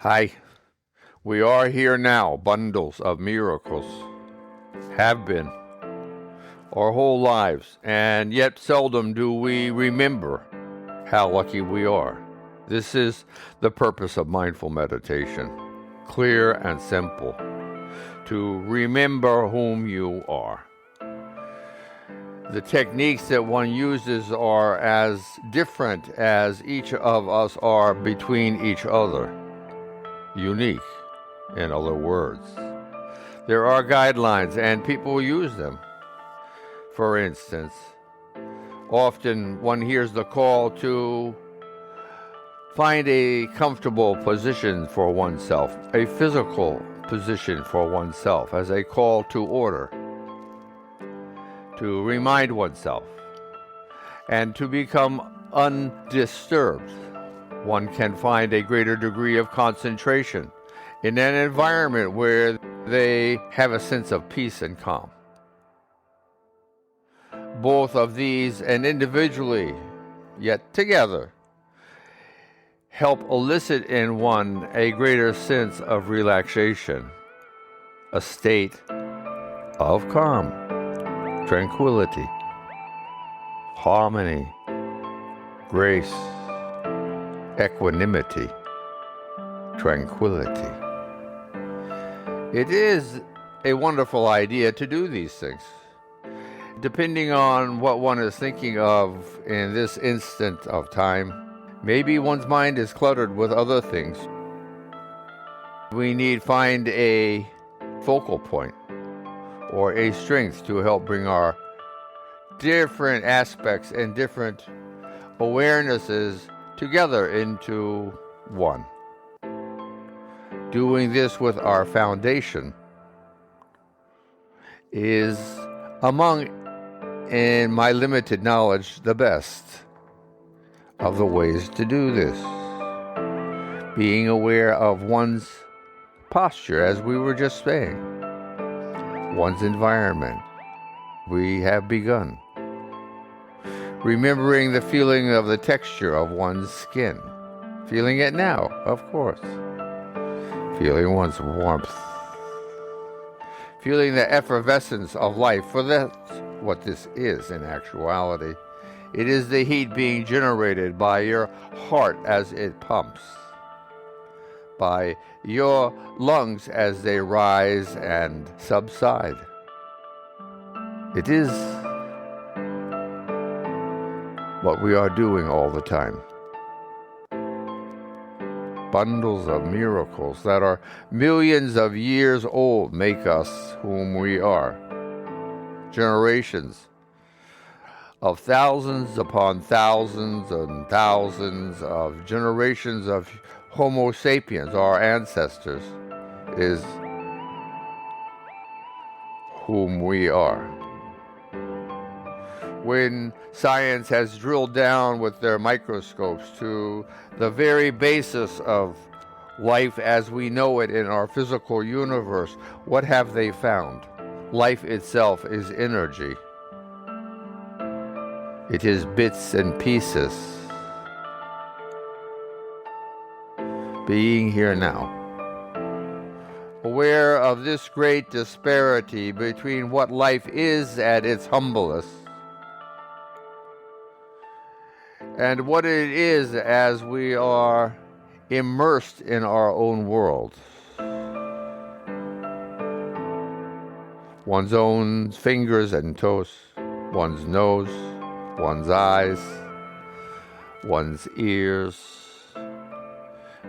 Hi, we are here now, bundles of miracles, have been our whole lives, and yet seldom do we remember how lucky we are. This is the purpose of mindful meditation, clear and simple, to remember whom you are. The techniques that one uses are as different as each of us are between each other. Unique, in other words. There are guidelines and people use them. For instance, often one hears the call to find a comfortable position for oneself, a physical position for oneself, as a call to order, to remind oneself, and to become undisturbed. One can find a greater degree of concentration in an environment where they have a sense of peace and calm. Both of these, and individually, yet together, help elicit in one a greater sense of relaxation, a state of calm, tranquility, harmony, grace, equanimity, tranquility. It is a wonderful idea to do these things. Depending on what one is thinking of in this instant of time, maybe one's mind is cluttered with other things. We need find a focal point or a strength to help bring our different aspects and different awarenesses together into one. Doing this with our foundation is among, in my limited knowledge, the best of the ways to do this. Being aware of one's posture, as we were just saying, one's environment. We have begun. Remembering the feeling of the texture of one's skin. Feeling it now, of course. Feeling one's warmth. Feeling the effervescence of life, for that's what this is in actuality. It is the heat being generated by your heart as it pumps, by your lungs as they rise and subside. It is what we are doing all the time. Bundles of miracles that are millions of years old make us whom we are. Generations of thousands upon thousands and thousands of generations of Homo sapiens, our ancestors, is whom we are. When science has drilled down with their microscopes to the very basis of life as we know it in our physical universe, what have they found? Life itself is energy. It is bits and pieces. Being here now, aware of this great disparity between what life is at its humblest and what it is as we are immersed in our own world. One's own fingers and toes, one's nose, one's eyes, one's ears.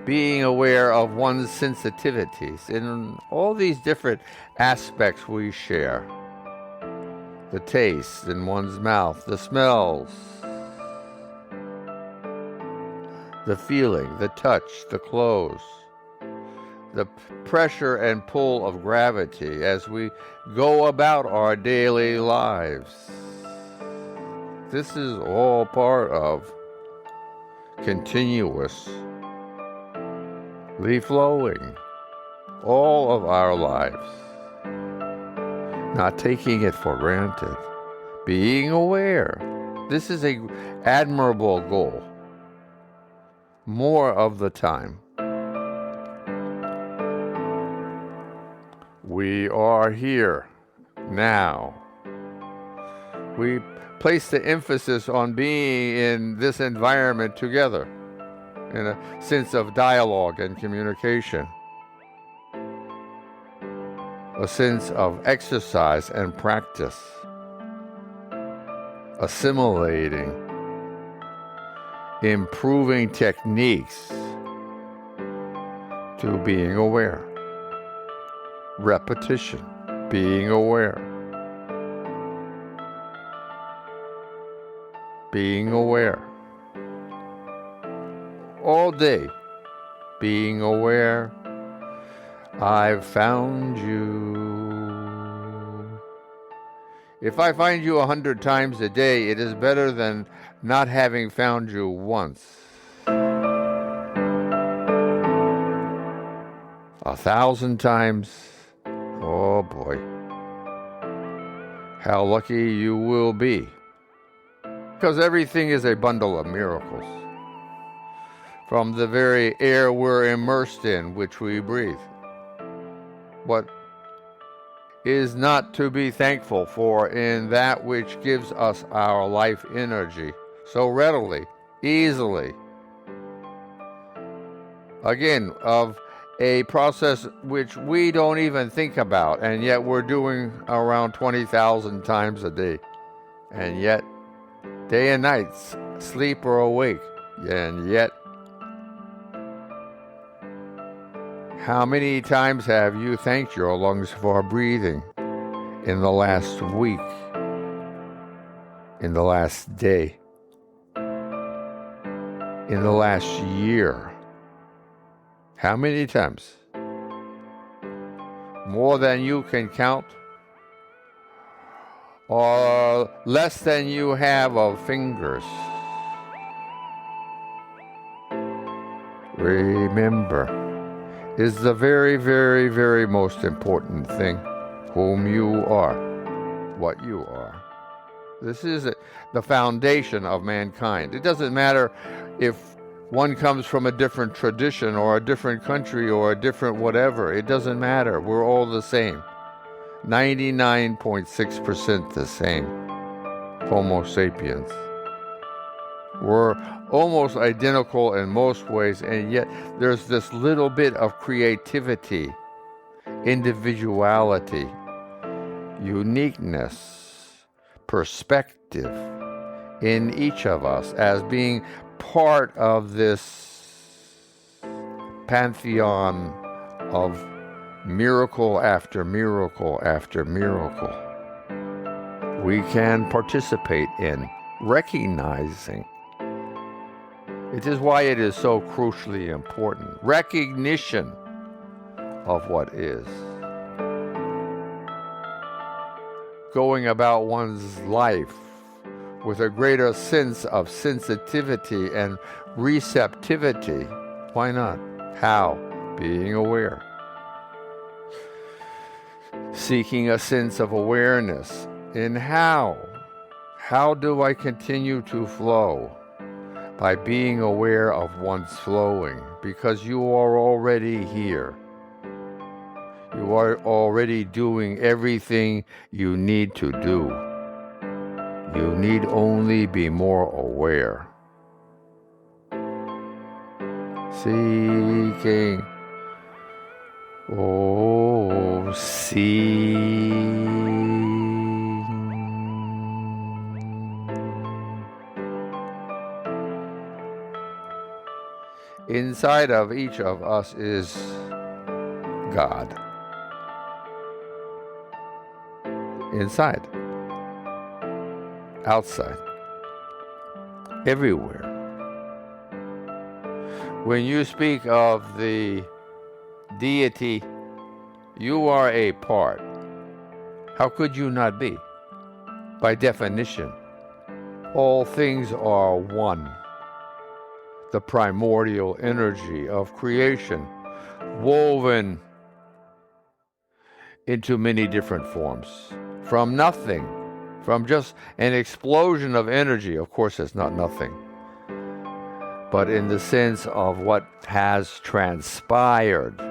Being aware of one's sensitivities in all these different aspects we share. The taste in one's mouth, the smells, the feeling, the touch, the clothes, the pressure and pull of gravity as we go about our daily lives. This is all part of continuously flowing all of our lives. Not taking it for granted. Being aware. This is an admirable goal. More of the time. We are here now. We place the emphasis on being in this environment together, in a sense of dialogue and communication, a sense of exercise and practice, assimilating, improving techniques to being aware, repetition, being aware, being aware, all day, being aware. I've found you. If I find you 100 times a day, it is better than not having found you once. 1,000 times, oh boy, how lucky you will be. Because everything is a bundle of miracles. From the very air we're immersed in, which we breathe. What is not to be thankful for in that which gives us our life energy so readily, easily? Again, of a process which we don't even think about, and yet we're doing around 20,000 times a day. And yet, day and night, sleep or awake, and yet, how many times have you thanked your lungs for breathing in the last week, in the last day, in the last year? How many times? More than you can count? Or less than you have of fingers? Remember, is the very, very, very most important thing whom you are, what you are. This is the foundation of mankind. It doesn't matter if one comes from a different tradition or a different country or a different whatever. It doesn't matter. We're all the same. 99.6% the same. Homo sapiens. We're almost identical in most ways, and yet there's this little bit of creativity, individuality, uniqueness, perspective in each of us as being part of this pantheon of miracle after miracle after miracle we can participate in, recognizing. It is why it is so crucially important. Recognition of what is. Going about one's life with a greater sense of sensitivity and receptivity. Why not? How? Being aware. Seeking a sense of awareness in how. How do I continue to flow? By being aware of one's flowing, because you are already here. You are already doing everything you need to do. You need only be more aware. Seeking, oh, seeing. Inside of each of us is God. Inside. Outside. Everywhere. When you speak of the deity, you are a part. How could you not be? By definition, all things are one. The primordial energy of creation, woven into many different forms. From nothing, from just an explosion of energy. Of course, it's not nothing. But in the sense of what has transpired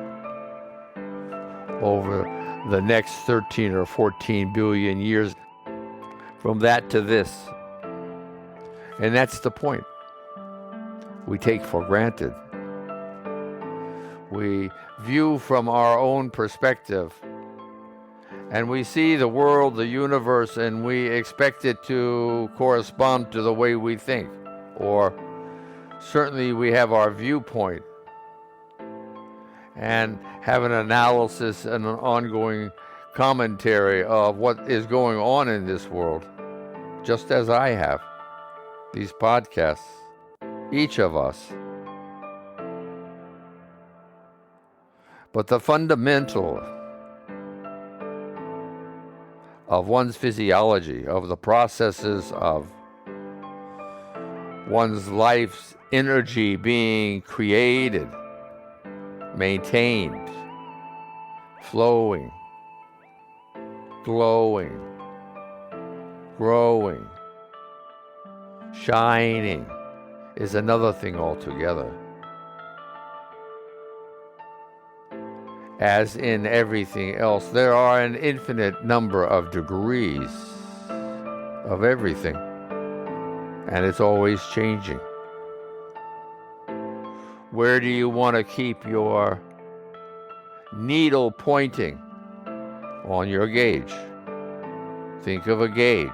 over the next 13 or 14 billion years from that to this. And that's the point. We take for granted. We view from our own perspective, and we see the world, the universe, and we expect it to correspond to the way we think. Or certainly we have our viewpoint and have an analysis and an ongoing commentary of what is going on in this world, just as I have. These podcasts, each of us. But the fundamental of one's physiology, of the processes of one's life's energy being created, maintained, flowing, glowing, growing, shining, is another thing altogether. As in everything else, there are an infinite number of degrees of everything, and it's always changing. Where do you want to keep your needle pointing on your gauge? Think of a gauge.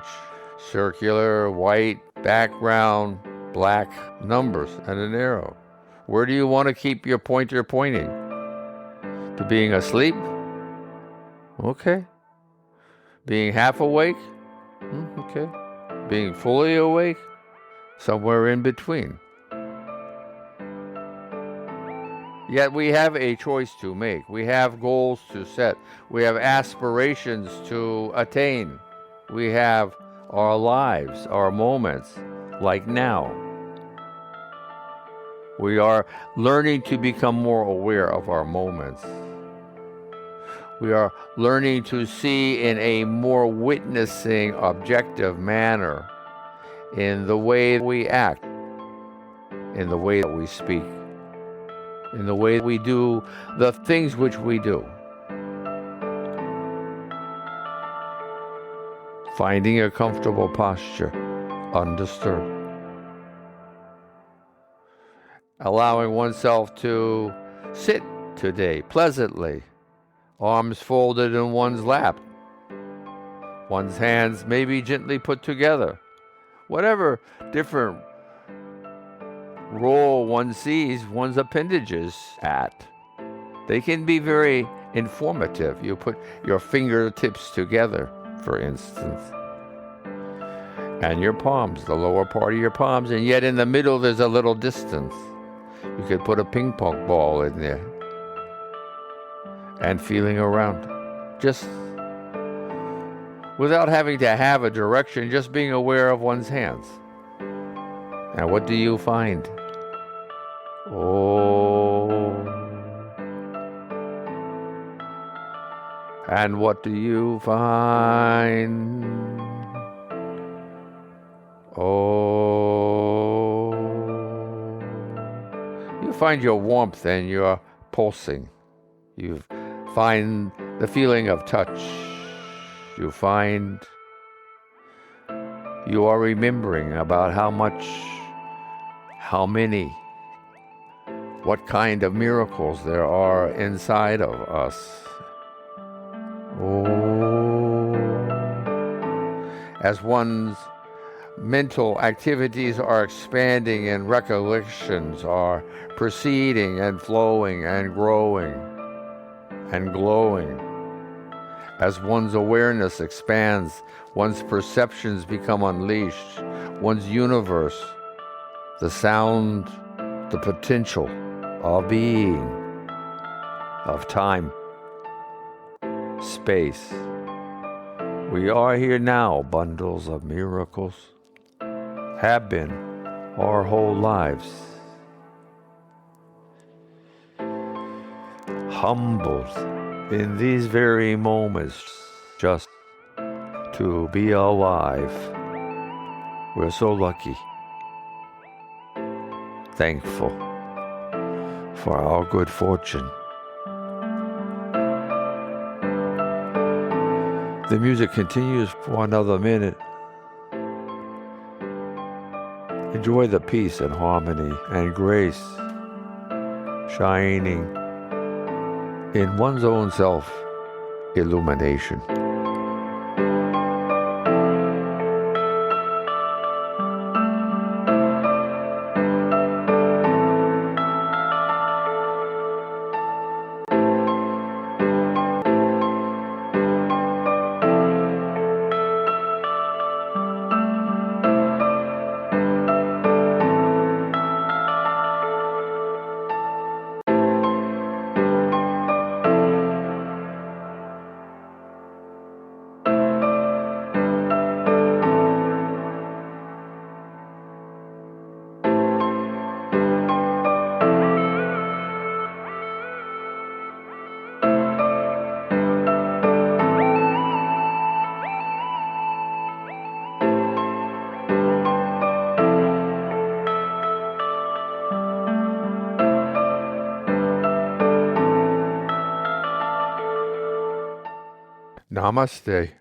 Circular, white background, black numbers, and an arrow. Where do you want to keep your pointer pointing? To being asleep? Okay. Being half awake? Okay. Being fully awake? Somewhere in between. Yet we have a choice to make. We have goals to set. We have aspirations to attain. We have our lives, our moments, like now. We are learning to become more aware of our moments. We are learning to see in a more witnessing, objective manner in the way we act, in the way that we speak, in the way we do the things which we do. Finding a comfortable posture, undisturbed. Allowing oneself to sit today pleasantly, arms folded in one's lap, one's hands maybe gently put together. Whatever different role one sees one's appendages at, they can be very informative. You put your fingertips together, for instance, and your palms, the lower part of your palms, and yet in the middle there's a little distance. You could put a ping pong ball in there and feeling around, just without having to have a direction, just being aware of one's hands. And what do you find? Oh. And what do you find? Oh. You find your warmth and your pulsing. You find the feeling of touch. You find you are remembering about how much, how many, what kind of miracles there are inside of us. Oh. As one's mental activities are expanding and recollections are proceeding and flowing and growing and glowing. As one's awareness expands, one's perceptions become unleashed, one's universe, the sound, the potential of being, of time, space. We are here now, bundles of miracles, have been our whole lives. Humbled in these very moments just to be alive. We're so lucky, thankful for our good fortune. The music continues for another minute. Enjoy the peace and harmony and grace shining in one's own self illumination. Namaste.